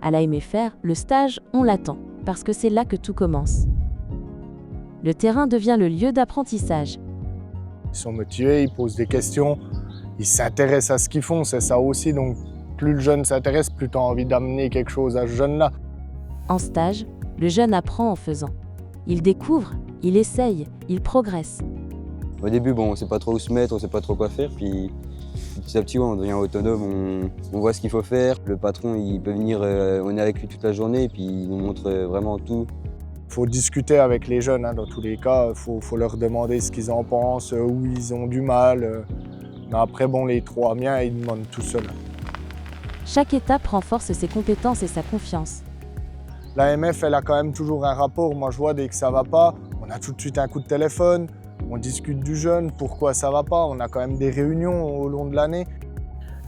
À l'AMFR, le stage, on l'attend, parce que c'est là que tout commence. Le terrain devient le lieu d'apprentissage. Ils sont motivés, ils posent des questions, ils s'intéressent à ce qu'ils font, c'est ça aussi. Donc plus le jeune s'intéresse, plus tu as envie d'amener quelque chose à ce jeune-là. En stage, le jeune apprend en faisant. Il découvre, il essaye, il progresse. Au début, on ne sait pas trop où se mettre, on ne sait pas trop quoi faire, puis petit à petit, on devient autonome, on voit ce qu'il faut faire. Le patron, il peut venir, on est avec lui toute la journée, et puis il nous montre vraiment tout. Il faut discuter avec les jeunes, dans tous les cas, il faut leur demander ce qu'ils en pensent, où ils ont du mal. Mais après, les trois miens, ils demandent tout seuls. Chaque étape renforce ses compétences et sa confiance. L'AMF, elle a quand même toujours un rapport. Moi, je vois dès que ça va pas, on a tout de suite un coup de téléphone, on discute du jeune, pourquoi ça va pas. On a quand même des réunions au long de l'année.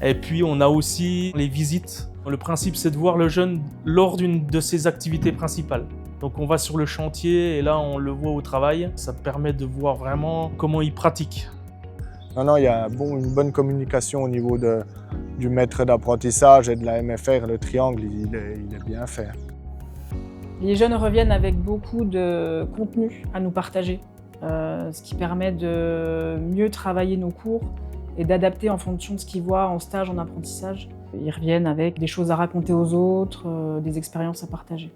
Et puis on a aussi les visites. Le principe, c'est de voir le jeune lors d'une de ses activités principales. Donc on va sur le chantier et là on le voit au travail. Ça permet de voir vraiment comment il pratique. Non, il y a une bonne communication au niveau du maître d'apprentissage et de la MFR. Le triangle, il est bien fait. Les jeunes reviennent avec beaucoup de contenu à nous partager, ce qui permet de mieux travailler nos cours et d'adapter en fonction de ce qu'ils voient en stage, en apprentissage. Ils reviennent avec des choses à raconter aux autres, des expériences à partager.